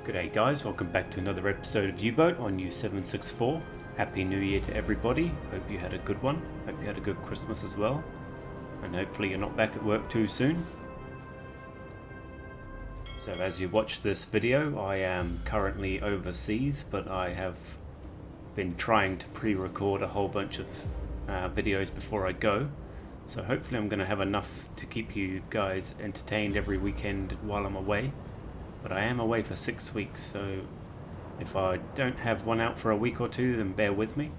G'day guys, welcome back to another episode of U-BOAT on U-764. Happy New Year to everybody. Hope you had a good one. Hope you had a good Christmas as well. And hopefully you're not back at work too soon. So as you watch this video, I am currently overseas, but I have been trying to pre-record a whole bunch of videos before I go. So hopefully I'm going to have enough to keep you guys entertained every weekend while I'm away. But I am away for 6 weeks, so if I don't have one out for a week or two, then bear with me.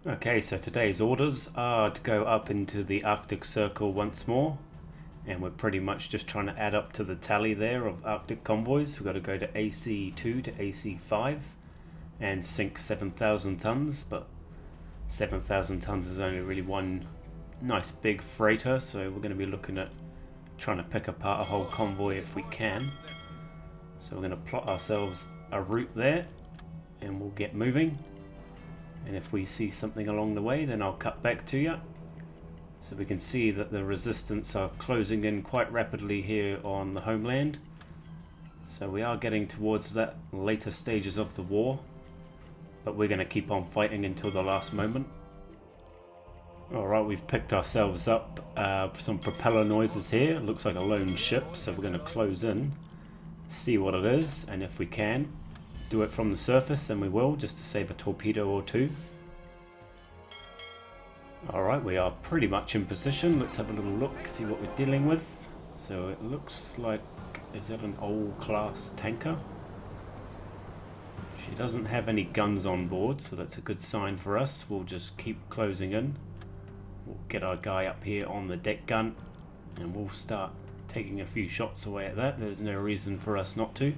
Okay, so today's orders are to go up into the Arctic Circle once more. And we're pretty much just trying to add up to the tally there of Arctic convoys. We've got to go to AC2 to AC5 and sink 7,000 tons, but 7,000 tons is only really one nice big freighter, so we're going to be looking at trying to pick apart a whole convoy if we can. So we're going to plot ourselves a route there and we'll get moving, and if we see something along the way then I'll cut back to you. So we can see that the resistance are closing in quite rapidly here on the homeland, so we are getting towards that later stages of the war, but we're going to keep on fighting until the last moment. Alright, we've picked ourselves up some propeller noises here. It looks like a lone ship, so we're going to close in, see what it is, and if we can do it from the surface then we will, just to save a torpedo or two. Alright, we are pretty much in position. Let's have a little look, see what we're dealing with. So it looks like, is that an old class tanker? She doesn't have any guns on board, so that's a good sign for us. We'll just keep closing in. We'll get our guy up here on the deck gun and we'll start taking a few shots away at that. There's no reason for us not to.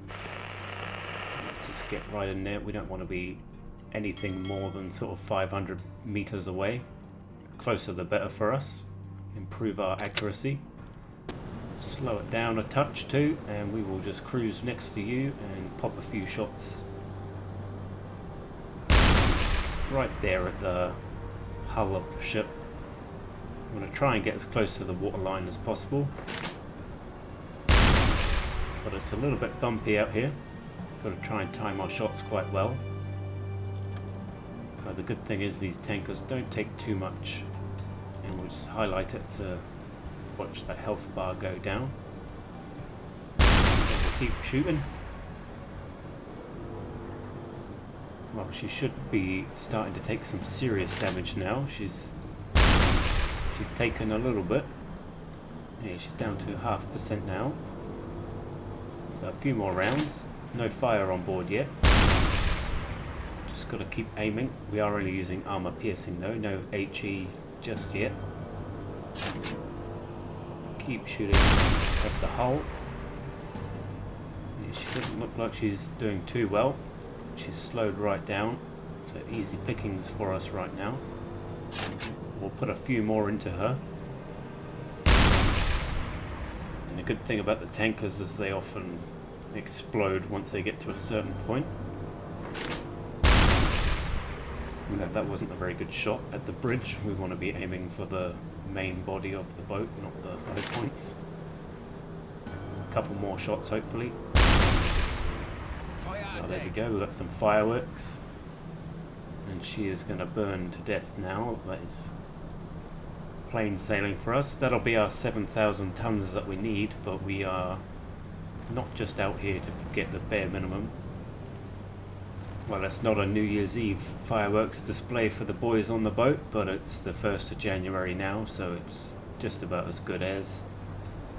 So let's just get right in there. We don't want to be anything more than sort of 500 meters away. Closer the better for us. Improve our accuracy. Slow it down a touch too, and we will just cruise next to you and pop a few shots right there at the hull of the ship. I'm going to try and get as close to the waterline as possible, but it's a little bit bumpy out here. Got to try and time our shots quite well. But the good thing is these tankers don't take too much, and we'll just highlight it to watch that health bar go down. So we'll keep shooting. Well, she should be starting to take some serious damage now. She's taken a little bit. Yeah, she's down to 0.5% now. So a few more rounds. No fire on board yet. Just got to keep aiming. We are only using armor piercing though, no HE just yet. Keep shooting at the hull. Yeah, she doesn't look like she's doing too well. She's slowed right down, so easy pickings for us right now. We'll put a few more into her. And the good thing about the tankers is they often explode once they get to a certain point. That wasn't a very good shot at the bridge. We want to be aiming for the main body of the boat, not the other points. A couple more shots hopefully. Oh, there we go, we've got some fireworks. And she is going to burn to death now. That is plain sailing for us. That'll be our 7,000 tons that we need, but we are not just out here to get the bare minimum. Well, it's not a New Year's Eve fireworks display for the boys on the boat, but it's the 1st of January now, so it's just about as good as.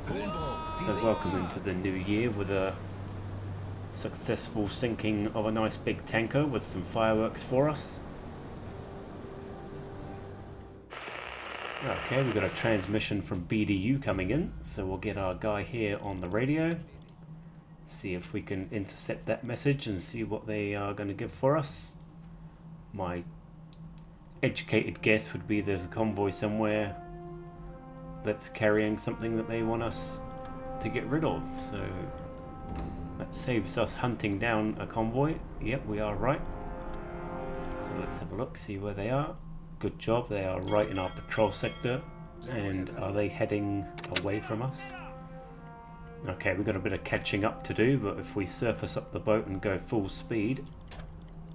So welcome into the new year with a successful sinking of a nice big tanker with some fireworks for us. Okay, we've got a transmission from BDU coming in, so we'll get our guy here on the radio. See if we can intercept that message and see what they are going to give for us. My educated guess would be there's a convoy somewhere that's carrying something that they want us to get rid of, so that saves us hunting down a convoy. Yep, we are right. So let's have a look, see where they are. Good job, they are right in our patrol sector. And are they heading away from us? Okay, we've got a bit of catching up to do, but if we surface up the boat and go full speed,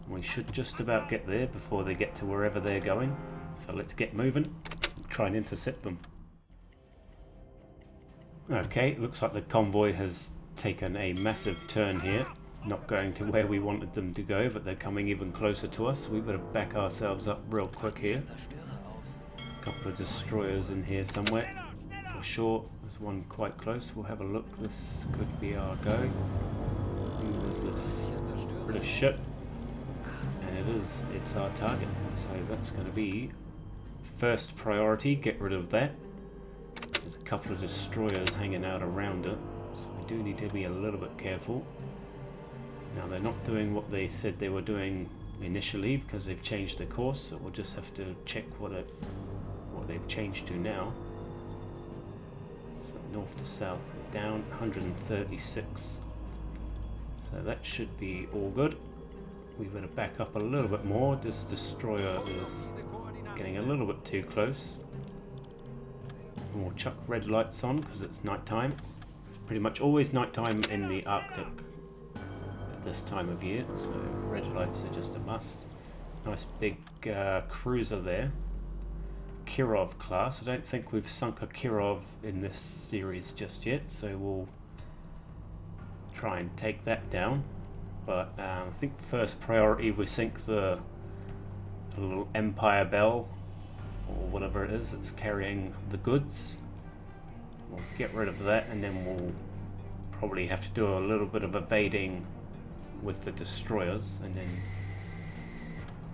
we should just about get there before they get to wherever they're going. So let's get moving and try and intercept them. Okay, it looks like the convoy has taken a massive turn here. Not going to where we wanted them to go, but they're coming even closer to us. We better back ourselves up real quick here. A couple of destroyers in here somewhere. For sure, there's one quite close. We'll have a look. This could be our go. Who is this British ship? And it is. It's our target. So that's going to be first priority. Get rid of that. There's a couple of destroyers hanging out around it, so we do need to be a little bit careful. Now they're not doing what they said they were doing initially because they've changed their course, so we'll just have to check what they've changed to now. So north to south, down 136. So that should be all good. We better back up a little bit more. This destroyer is getting a little bit too close. And we'll chuck red lights on because it's nighttime. It's pretty much always nighttime in the Arctic at this time of year, so red lights are just a must. Nice big cruiser there. Kirov class. I don't think we've sunk a Kirov in this series just yet, so we'll try and take that down. But I think first priority we sink the little Empire Bell, or whatever it is that's carrying the goods. We'll get rid of that, and then we'll probably have to do a little bit of evading with the destroyers, and then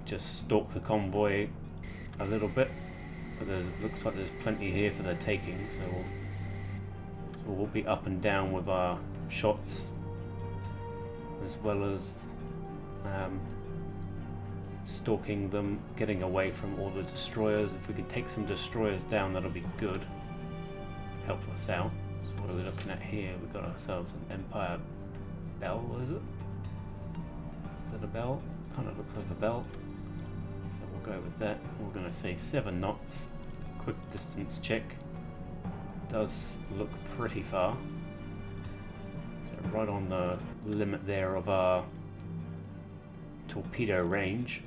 just stalk the convoy a little bit. But looks like there's plenty here for the taking, so we'll be up and down with our shots, as well as stalking them, getting away from all the destroyers. If we can take some destroyers down, that'll be good. Help us out. So what are we looking at here? We've got ourselves an Empire Bell, what is it? Is that a bell? Kind of looks like a bell. So we'll go with that. We're going to say 7 knots. Quick distance check. Does look pretty far. So right on the limit there of our torpedo range,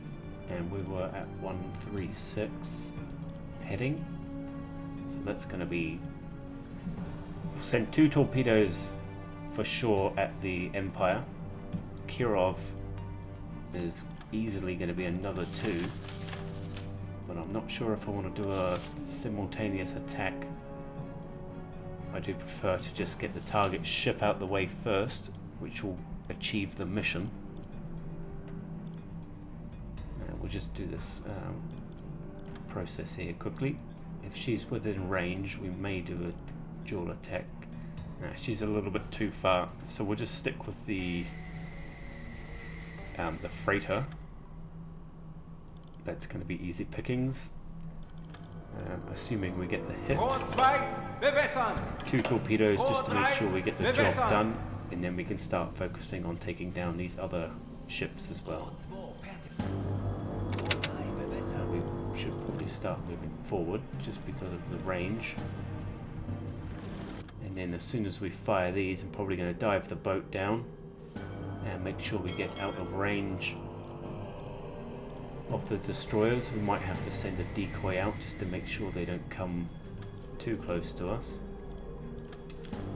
and we were at 136 heading, so that's going to be, we'll send 2 torpedoes for sure at the Empire. Kirov is easily going to be another 2, but I'm not sure if I want to do a simultaneous attack. I do prefer to just get the target ship out the way first, which will achieve the mission. We'll just do this process here quickly. If she's within range, we may do a dual attack. She's a little bit too far, so we'll just stick with the freighter. That's going to be easy pickings, assuming we get the hit. 2 torpedoes just to make sure we get the job done, and then we can start focusing on taking down these other ships as well. We should probably start moving forward just because of the range. And then as soon as we fire these, I'm probably going to dive the boat down and make sure we get out of range of the destroyers. We might have to send a decoy out just to make sure they don't come too close to us.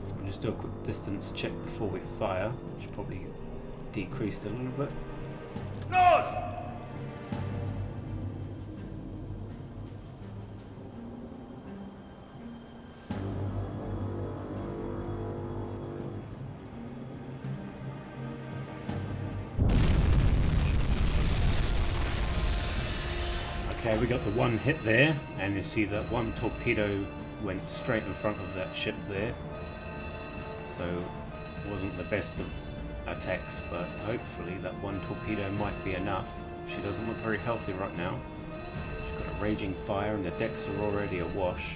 So we'll just do a quick distance check before we fire, which probably decreased a little bit. Los! Okay, we got the 1 hit there, and you see that 1 torpedo went straight in front of that ship there. So it wasn't the best of attacks, but hopefully that 1 torpedo might be enough. She doesn't look very healthy right now. She's got a raging fire and the decks are already awash.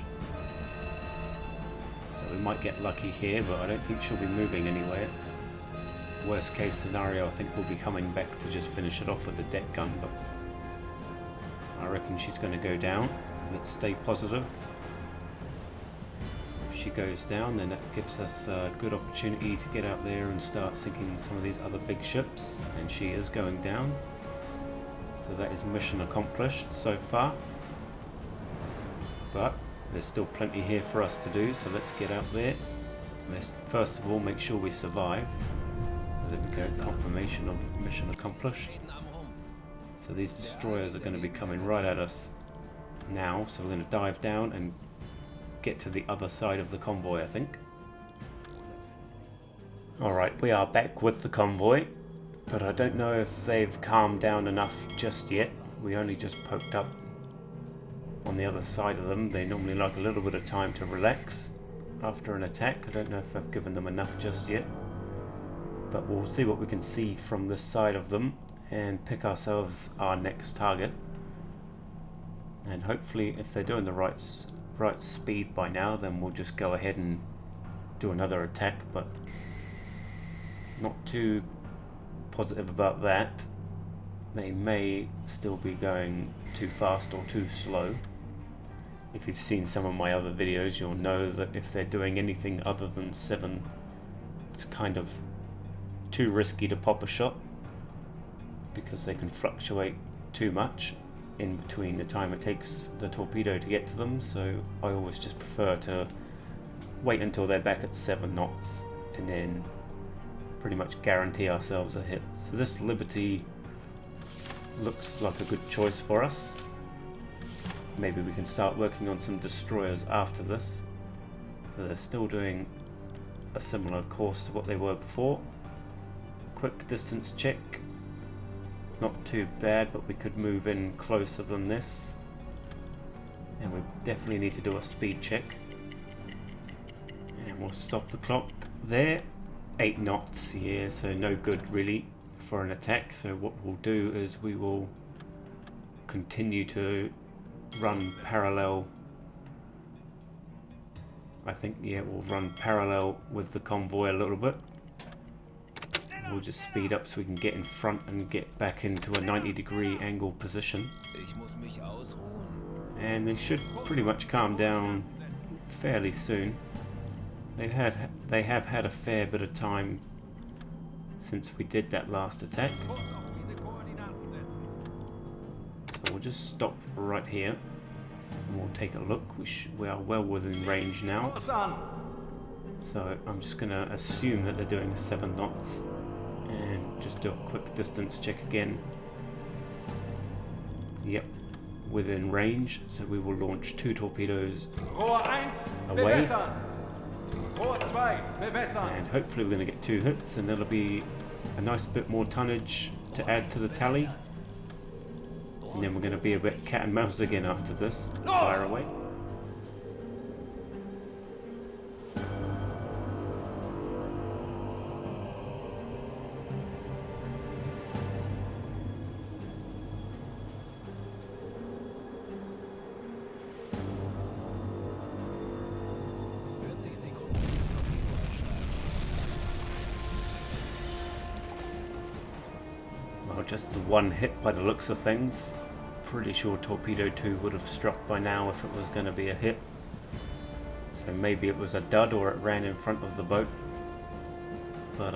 So we might get lucky here, but I don't think she'll be moving anywhere. Worst case scenario, I think we'll be coming back to just finish it off with the deck gun, but I reckon she's going to go down. Let's stay positive. If she goes down, then that gives us a good opportunity to get out there and start sinking some of these other big ships, and she is going down. So that is mission accomplished so far. But there's still plenty here for us to do, so let's get out there. Let's first of all make sure we survive. So there we go, confirmation of mission accomplished. So these destroyers are going to be coming right at us now, so we're going to dive down and get to the other side of the convoy, I think. Alright, we are back with the convoy, but I don't know if they've calmed down enough just yet. We only just poked up on the other side of them. They normally like a little bit of time to relax after an attack. I don't know if I've given them enough just yet, but we'll see what we can see from this side of them and pick ourselves our next target. And hopefully if they're doing the right speed by now, then we'll just go ahead and do another attack, but not too positive about that. They may still be going too fast or too slow. If you've seen some of my other videos, you'll know that if they're doing anything other than 7, it's kind of too risky to pop a shot, because they can fluctuate too much in between the time it takes the torpedo to get to them. So I always just prefer to wait until they're back at 7 knots and then pretty much guarantee ourselves a hit. So this Liberty looks like a good choice for us. Maybe we can start working on some destroyers after this. But they're still doing a similar course to what they were before. Quick distance check. Not too bad, but we could move in closer than this. And we definitely need to do a speed check. And we'll stop the clock there. 8 knots, yeah, so no good really for an attack. So what we'll do is we will continue to run parallel. I think, yeah, we'll run parallel with the convoy a little bit. We'll just speed up so we can get in front and get back into a 90-degree angle position. And they should pretty much calm down fairly soon. They have had a fair bit of time since we did that last attack. So we'll just stop right here and we'll take a look. We are well within range now. So I'm just going to assume that they're doing 7 knots. And just do a quick distance check again. Yep, within range, so we will launch 2 torpedoes away. And hopefully we're going to get 2 hits, and that'll be a nice bit more tonnage to add to the tally. And then we're going to be a bit cat and mouse again after this. Fire away. Just the 1 hit by the looks of things. Pretty sure torpedo 2 would have struck by now if it was going to be a hit. So maybe it was a dud or it ran in front of the boat. But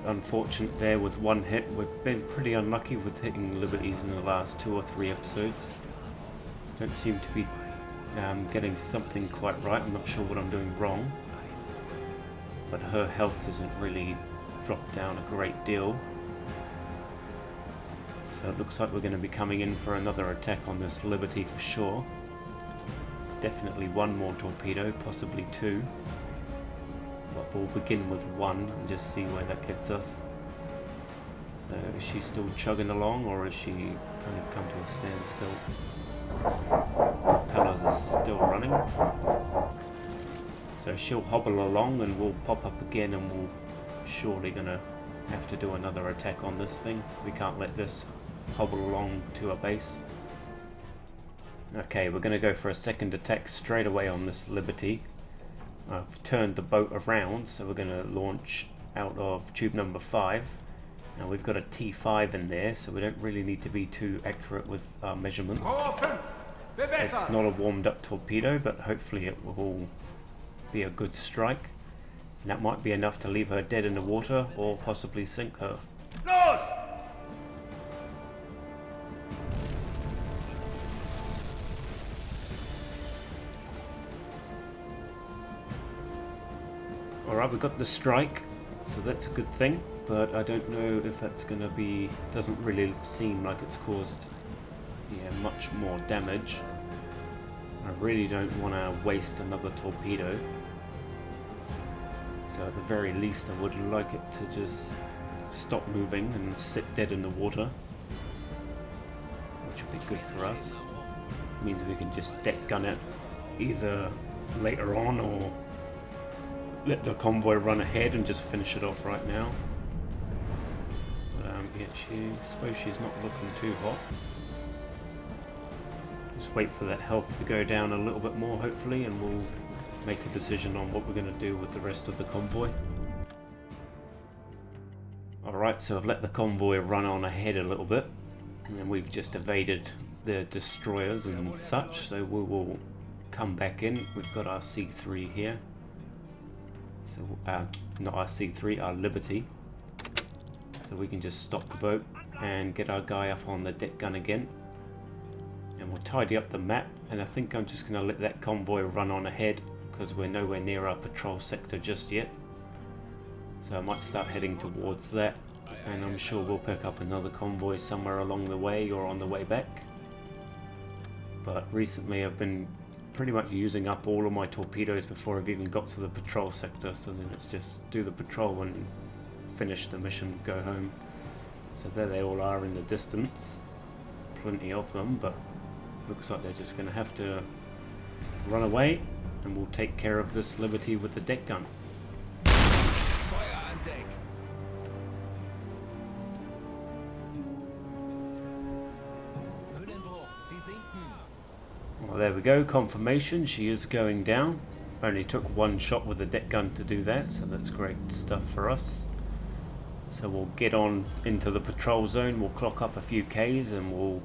unfortunate there with 1 hit. We've been pretty unlucky with hitting Liberties in the last 2 or 3 episodes. Don't seem to be getting something quite right. I'm not sure what I'm doing wrong. But her health isn't really dropped down a great deal. So it looks like we're going to be coming in for another attack on this Liberty for sure. Definitely 1 more torpedo, possibly 2. But we'll begin with 1 and just see where that gets us. So is she still chugging along, or is she kind of come to a standstill? Propellers are still running. So she'll hobble along and we'll pop up again, and we'll surely going to have to do another attack on this thing. We can't let this hobble along to a base. Okay, we're going to go for a second attack straight away on this Liberty. I've turned the boat around, so we're going to launch out of tube number 5. Now we've got a T5 in there, so we don't really need to be too accurate with our measurements. It's not a warmed up torpedo, but hopefully it will be a good strike. And that might be enough to leave her dead in the water or possibly sink her. Los! Alright, we got the strike, so that's a good thing, but I don't know if that's going to be... doesn't really seem like it's caused much more damage. I really don't want to waste another torpedo, so at the very least I would like it to just stop moving and sit dead in the water, which would be good for us. It means we can just deck gun it either later on or let the convoy run ahead and just finish it off right now. But yeah, I suppose she's not looking too hot. Just wait for that health to go down a little bit more hopefully, and we'll make a decision on what we're going to do with the rest of the convoy. Alright, so I've let the convoy run on ahead a little bit, and then we've just evaded the destroyers and such, so we will come back in. We've got our C3 here. So, not our C3, our Liberty. So we can just stop the boat and get our guy up on the deck gun again. And we'll tidy up the map, and I think I'm just going to let that convoy run on ahead because we're nowhere near our patrol sector just yet. So I might start heading towards that, and I'm sure we'll pick up another convoy somewhere along the way or on the way back. But recently I've been pretty much using up all of my torpedoes before I've even got to the patrol sector, so then it's just do the patrol and finish the mission, go home. So there they all are in the distance, plenty of them, but looks like they're just going to have to run away, and we'll take care of this Liberty with the deck gun. Feuer an Deck! Höhenbruch, Sie sinken! Well, there we go, confirmation, she is going down. Only took one shot with the deck gun to do that, so that's great stuff for us. So we'll get on into the patrol zone, we'll clock up a few Ks, and we'll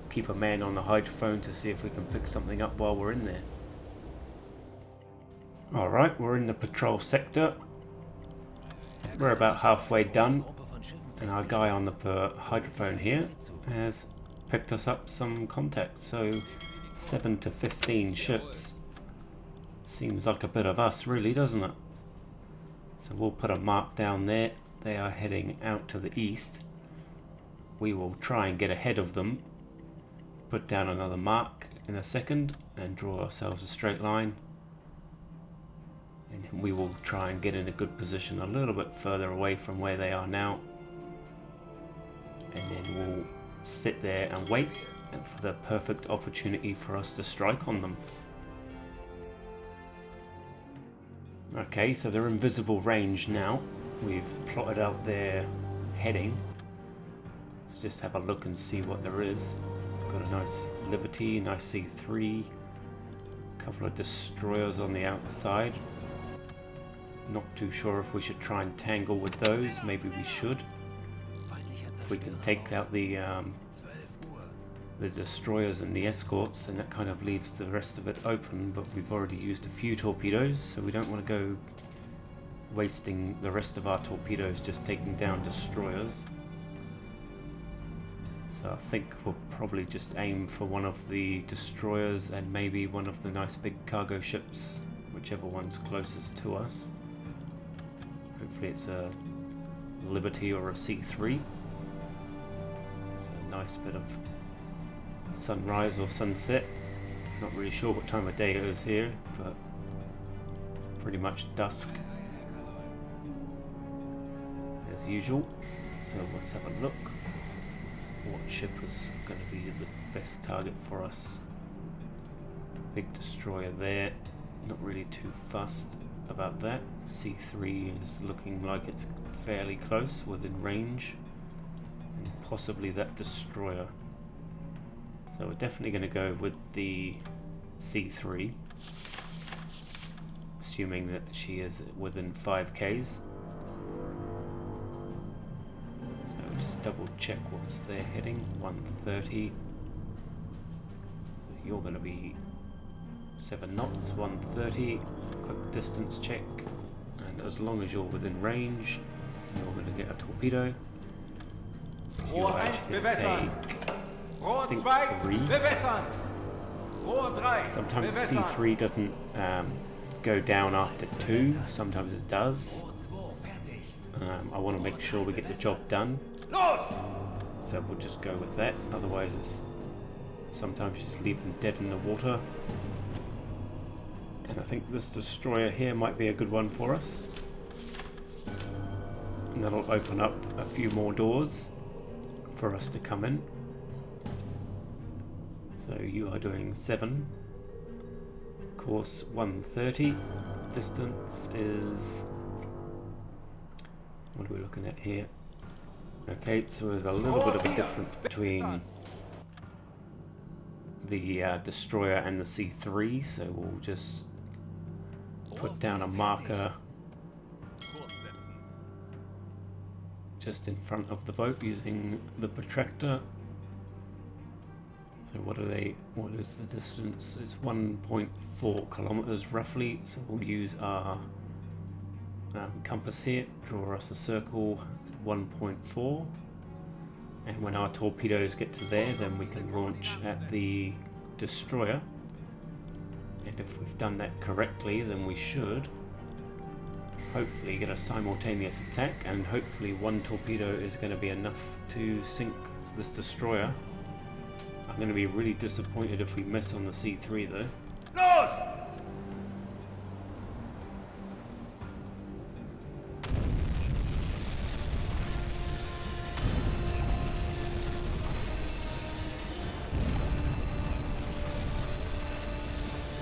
keep a man on the hydrophone to see if we can pick something up while we're in there. Alright, we're in the patrol sector. We're about halfway done, and our guy on the hydrophone here has picked us up some contacts. So 7 to 15 ships. Seems like a bit of us really, doesn't it? So we'll put a mark down there. They are heading out to the east. We will try and get ahead of them. Put down another mark in a second and draw ourselves a straight line. And then we will try and get in a good position a little bit further away from where they are now. And then we'll sit there and wait for the perfect opportunity for us to strike on them. Okay, so they're in visible range now. We've plotted out their heading. Let's just have a look and see what there is. Got a nice Liberty, nice C3, a couple of destroyers on the outside. Not too sure if we should try and tangle with those. Maybe we should. If we can take out the destroyers and the escorts, then that kind of leaves the rest of it open, but we've already used a few torpedoes, so we don't want to go wasting the rest of our torpedoes just taking down destroyers. So I think we'll probably just aim for one of the destroyers and maybe one of the nice big cargo ships, whichever one's closest to us. Hopefully it's a Liberty or a C3. It's a nice bit of sunrise or sunset. Not really sure what time of day it is here, but pretty much dusk as usual. So let's have a look. What ship is going to be the best target for us? Big destroyer there. Not really too fussed about that. C3 is looking like it's fairly close, within range, and possibly that destroyer. So we're definitely going to go with the C3, assuming that she is within 5Ks. Just double check what's their heading. 130. So you're going to be 7 knots, 130, quick distance check, and as long as you're within range, you're going to get a torpedo. Rohr 1 bewässern. Rohr 2 bewässern. Rohr 3 Sometimes the bewässern. C3 doesn't go down after 2, sometimes it does. I want to make sure we get the job done, Los! so we'll just go with that, otherwise it's sometimes you just leave them dead in the water. And I think this destroyer here might be a good one for us. And that'll open up a few more doors for us to come in. So you are doing 7. Course 130. Distance is... what are we looking at here? Okay, so there's a little bit of a difference between the destroyer and the C3, so we'll just put down a marker just in front of the boat using the protractor. So what is the distance? It's 1.4 kilometers roughly, so we'll use our compass here, draw us a circle at 1.4, and when our torpedoes get to there, then we can launch at the destroyer. And if we've done that correctly, then we should hopefully get a simultaneous attack, and hopefully one torpedo is going to be enough to sink this destroyer. I'm going to be really disappointed if we miss on the C3 though. Los!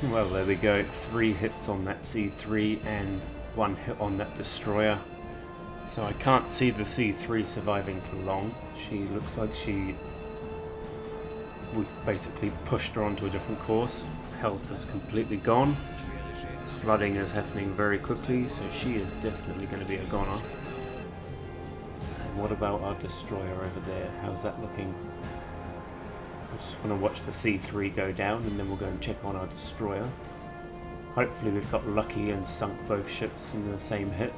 Well, there we go. 3 hits on that C3 and 1 hit on that destroyer. So I can't see the C3 surviving for long. She looks like we've basically pushed her onto a different course. Health is completely gone. Flooding is happening very quickly, so she is definitely going to be a goner. And what about our destroyer over there? How's that looking? I just want to watch the C3 go down, and then we'll go and check on our destroyer. Hopefully we've got lucky and sunk both ships in the same hit.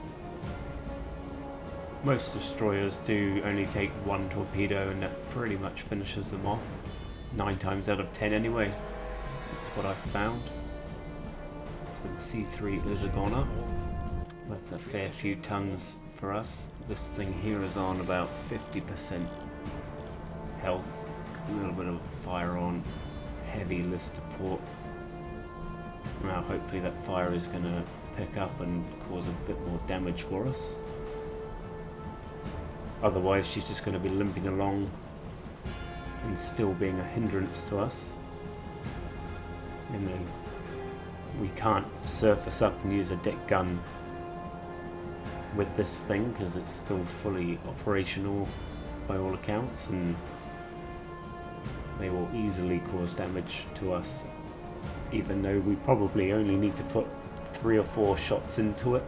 Most destroyers do only take 1 torpedo, and that pretty much finishes them off. 9 times out of 10 anyway. That's what I've found. So the C3 is a goner. That's a fair few tons for us. This thing here is on about 50% health. A little bit of fire on, heavy list to port. Now hopefully that fire is going to pick up and cause a bit more damage for us. Otherwise she's just going to be limping along and still being a hindrance to us. And then we can't surface up and use a deck gun with this thing because it's still fully operational by all accounts, and they will easily cause damage to us, even though we probably only need to put 3 or 4 shots into it.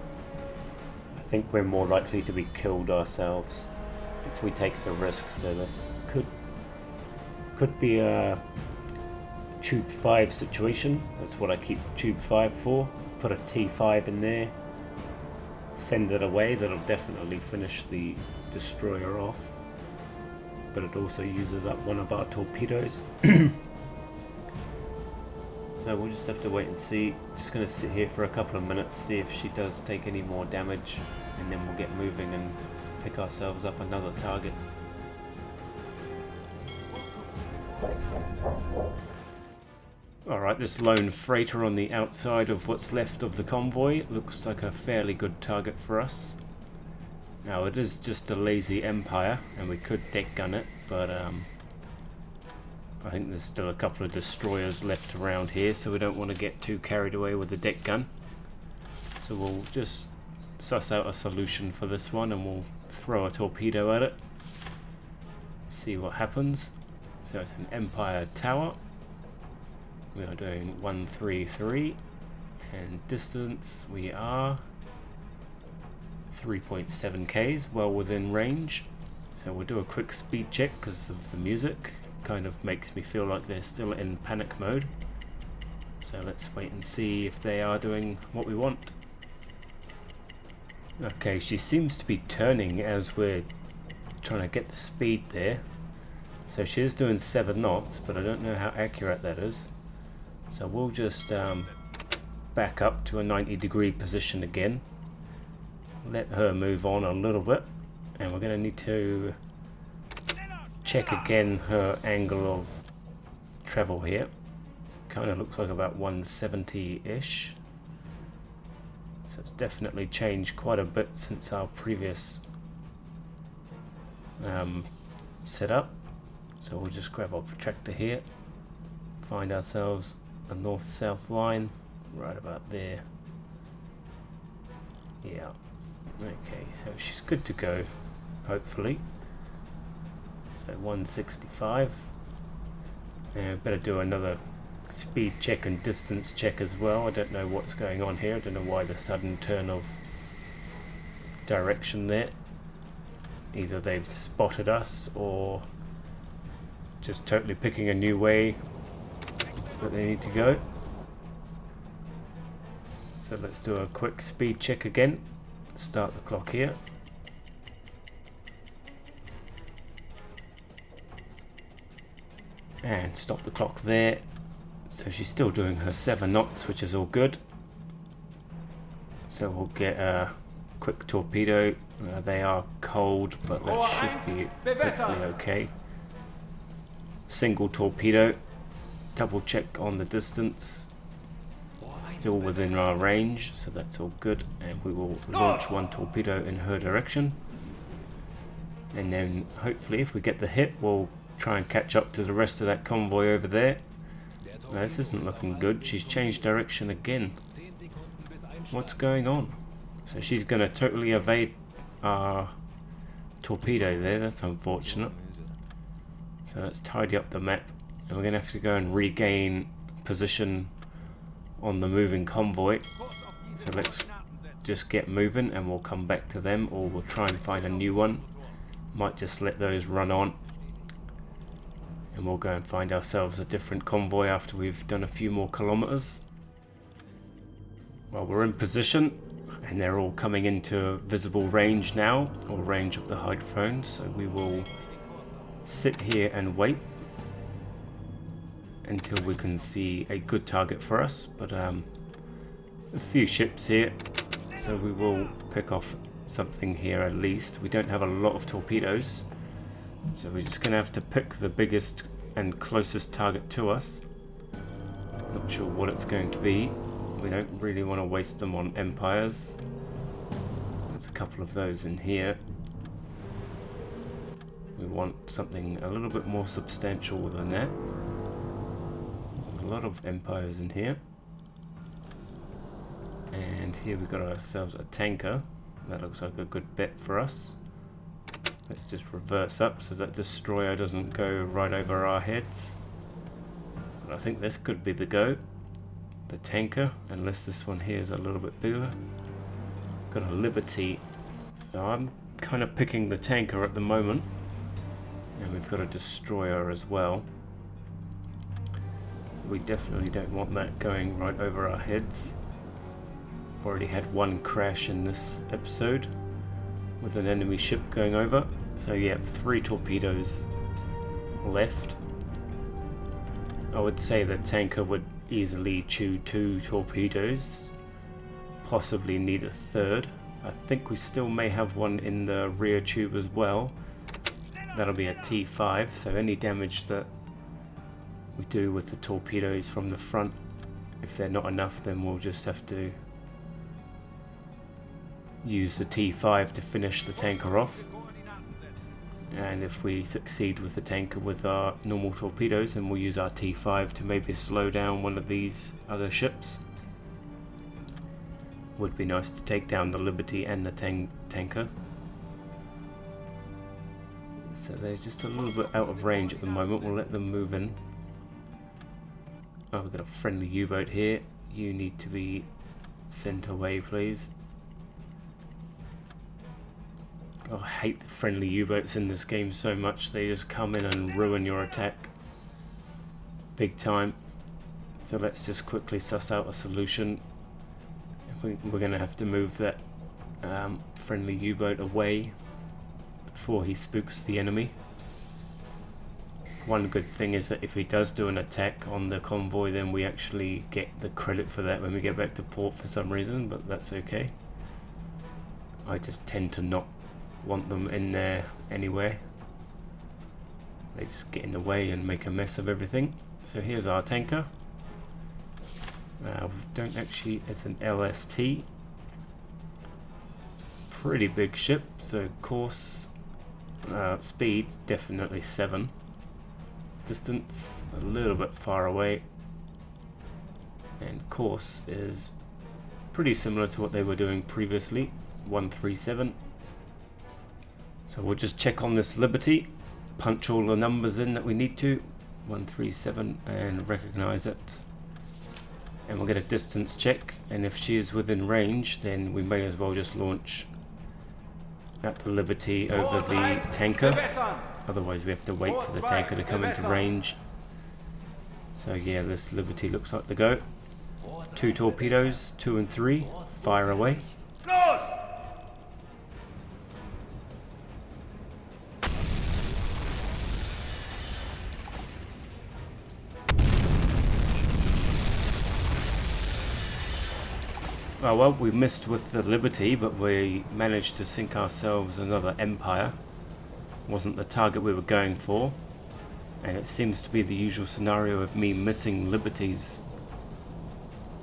I think we're more likely to be killed ourselves if we take the risk, so this could be a tube 5 situation. That's what I keep tube 5 for. Put a T5 in there, send it away. That'll definitely finish the destroyer off, but it also uses up one of our torpedoes. So we'll just have to wait and see. Just going to sit here for a couple of minutes, see if she does take any more damage, and then we'll get moving and pick ourselves up another target. Alright, this lone freighter on the outside of what's left of the convoy looks like a fairly good target for us. Now it is just a lazy Empire, and we could deck gun it, but I think there's still a couple of destroyers left around here, so we don't want to get too carried away with the deck gun. So we'll just suss out a solution for this one, and we'll throw a torpedo at it, see what happens. So it's an Empire tower. We are doing 133, and distance we are 3.7 k's, well within range. So we'll do a quick speed check because of the music. Kind of makes me feel like they're still in panic mode. So let's wait and see if they are doing what we want. Okay, she seems to be turning as we're trying to get the speed there. So she is doing 7 knots, but I don't know how accurate that is. So we'll just back up to a 90-degree position again. Let her move on a little bit. And we're going to need to check again her angle of travel here. Kind of looks like about 170-ish. So it's definitely changed quite a bit since our previous setup. So we'll just grab our protractor here, find ourselves a north-south line right about there. Yeah, okay, so she's good to go, hopefully. So 165. And better do another speed check and distance check as well. I don't know what's going on here. I don't know why the sudden turn of direction there. Either they've spotted us or just totally picking a new way that they need to go. So let's do a quick speed check again. Start the clock here. And stop the clock there. So she's still doing her 7 knots, which is all good. So we'll get a quick torpedo. They are cold, but that should be hopefully okay. Single torpedo. Double check on the distance. Still within our range, so that's all good. And we will launch 1 torpedo in her direction. And then hopefully if we get the hit, we'll try and catch up to the rest of that convoy over there. No, this isn't looking good. She's changed direction again. What's going on? So she's going to totally evade our torpedo there. That's unfortunate. So let's tidy up the map. And we're going to have to go and regain position on the moving convoy. So let's just get moving and we'll come back to them, or we'll try and find a new one. Might just let those run on. And we'll go and find ourselves a different convoy after we've done a few more kilometers. Well, we're in position and they're all coming into visible range now, or range of the hydrophone. So we will sit here and wait until we can see a good target for us. But a few ships here, so we will pick off something here at least. We don't have a lot of torpedoes, so we're just going to have to pick the biggest and closest target to us. Not sure what it's going to be. We don't really want to waste them on Empires. There's a couple of those in here. We want something a little bit more substantial than that. A lot of Empires in here. And here we've got ourselves a tanker. That looks like a good bet for us. Let's just reverse up so that destroyer doesn't go right over our heads. But I think this could be the go. The tanker, unless this one here is a little bit bigger. Got a Liberty. So I'm kind of picking the tanker at the moment. And we've got a destroyer as well. We definitely don't want that going right over our heads. Already had 1 crash in this episode with an enemy ship going over. So yeah, 3 torpedoes left. I would say the tanker would easily chew 2 torpedoes, possibly need a 3rd. I think we still may have one in the rear tube as well. That'll be a T5, so any damage that we do with the torpedoes from the front, if they're not enough, then we'll just have to use the T5 to finish the tanker off. And if we succeed with the tanker with our normal torpedoes, then we'll use our T5 to maybe slow down one of these other ships. Would be nice to take down the Liberty and the tanker. So they're just a little bit out of range at the moment. We'll let them move in. Oh, we've got a friendly U-boat here. You need to be sent away, please. Oh, I hate the friendly U-boats in this game so much. They just come in and ruin your attack big time. So let's just quickly suss out a solution. We're going to have to move that friendly U-boat away before he spooks the enemy. One good thing is that if he does do an attack on the convoy, then we actually get the credit for that when we get back to port for some reason, but that's okay. I just tend to not want them in there anyway. They just get in the way and make a mess of everything. So here's our tanker. We don't actually, it's an LST. Pretty big ship, so course, speed definitely 7. Distance a little bit far away, and course is pretty similar to what they were doing previously, 137. So we'll just check on this Liberty, punch all the numbers in that we need to, 137, and recognize it, and we'll get a distance check, and if she is within range then we may as well just launch at the Liberty over the tanker. Otherwise we have to wait for the tanker to come into range. So yeah, this Liberty looks like the go. 2 torpedoes, 2 and 3, fire away. Oh, well, we missed with the Liberty, but we managed to sink ourselves another Empire. Wasn't the target we were going for, and it seems to be the usual scenario of me missing Liberties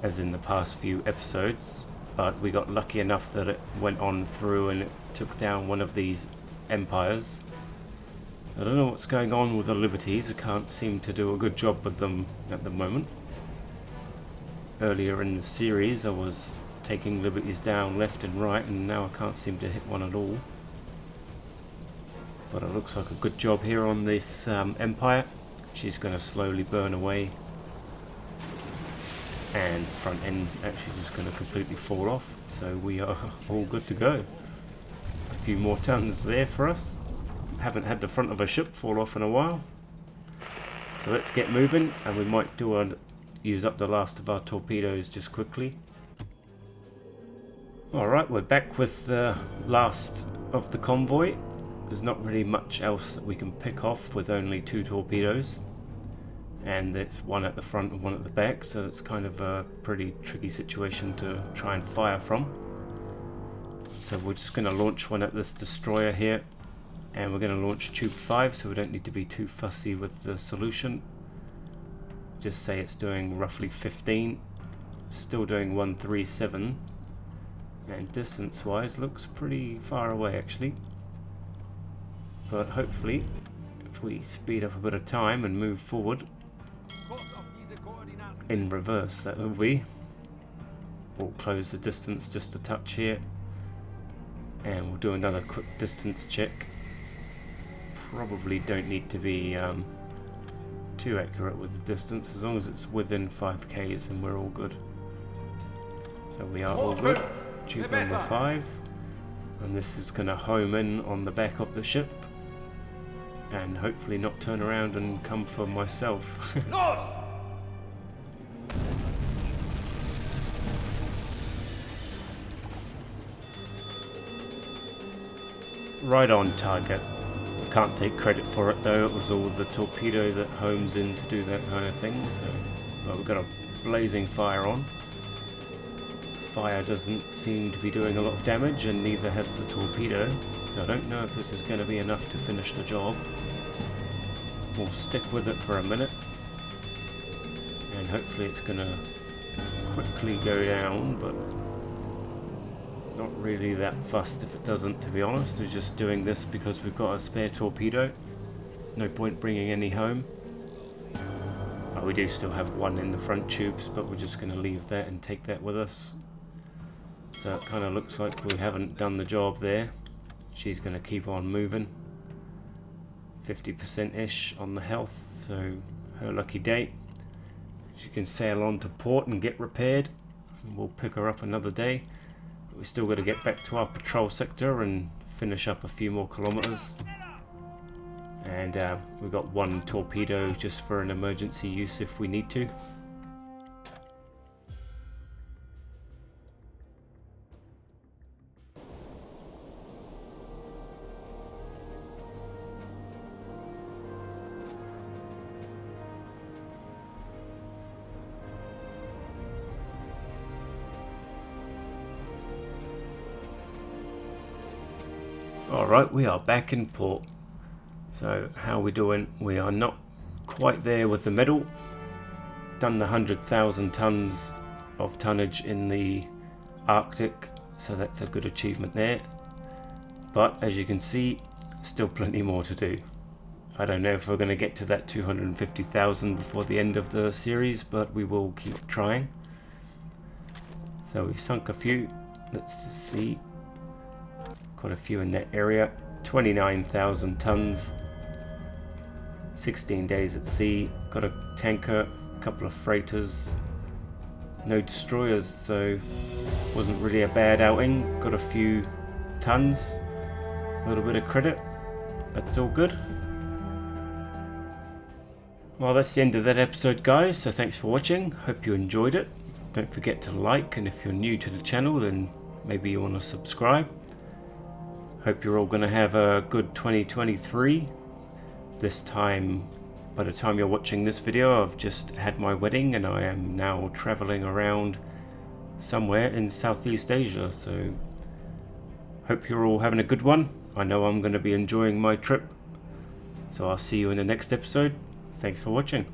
as in the past few episodes, but we got lucky enough that it went on through and it took down one of these Empires. I don't know what's going on with the Liberties. I can't seem to do a good job with them at the moment. Earlier in the series I was taking Liberties down left and right, and now I can't seem to hit one at all. But it looks like a good job here on this Empire. She's going to slowly burn away, and front end actually just going to completely fall off, so we are all good to go. A few more tons there for us. Haven't had the front of a ship fall off in a while, so let's get moving, and we might use up the last of our torpedoes just quickly. Alright, we're back with the last of the convoy. There's not really much else that we can pick off with only 2 torpedoes, and it's one at the front and one at the back, so it's kind of a pretty tricky situation to try and fire from. So we're just going to launch one at this destroyer here, and we're going to launch tube 5, so we don't need to be too fussy with the solution. Just say it's doing roughly 15, still doing 137, and distance wise looks pretty far away actually. But hopefully, if we speed up a bit of time and move forward, in reverse that will be, we'll close the distance just a touch here, and we'll do another quick distance check. Probably don't need to be too accurate with the distance, as long as it's within 5k's and we're all good. So we are all good. Tube number 5, and this is going to home in on the back of the ship, and hopefully not turn around and come for myself. Right on target. I can't take credit for it though, it was all the torpedo that homes in to do that kind of thing, so but we've got a blazing fire on. Fire doesn't seem to be doing a lot of damage, and neither has the torpedo, so I don't know if this is going to be enough to finish the job. We'll stick with it for a minute, and hopefully it's going to quickly go down, but not really that fussed if it doesn't, to be honest. We're just doing this because we've got a spare torpedo. No point bringing any home. Oh, we do still have one in the front tubes, but we're just going to leave that and take that with us. So it kind of looks like we haven't done the job there. She's going to keep on moving. 50%-ish on the health, so her lucky day. She can sail on to port and get repaired, and we'll pick her up another day. But we still got to get back to our patrol sector and finish up a few more kilometers. And we've got one torpedo just for an emergency use if we need to. Alright, we are back in port. So how are we doing? We are not quite there with the medal. Done the 100,000 tons of tonnage in the Arctic, so that's a good achievement there. But as you can see, still plenty more to do. I don't know if we're going to get to that 250,000 before the end of the series, but we will keep trying. So we've sunk a few. Let's just see. Quite a few in that area. 29,000 tons. 16 days at sea. Got a tanker, a couple of freighters. No destroyers, so wasn't really a bad outing. Got a few tons. A little bit of credit. That's all good. Well, that's the end of that episode, guys, so thanks for watching. Hope you enjoyed it. Don't forget to like, and if you're new to the channel, then maybe you want to subscribe. Hope you're all going to have a good 2023. This time, by the time you're watching this video, I've just had my wedding and I am now traveling around somewhere in Southeast Asia, so hope you're all having a good one. I know I'm going to be enjoying my trip, so I'll see you in the next episode. Thanks for watching.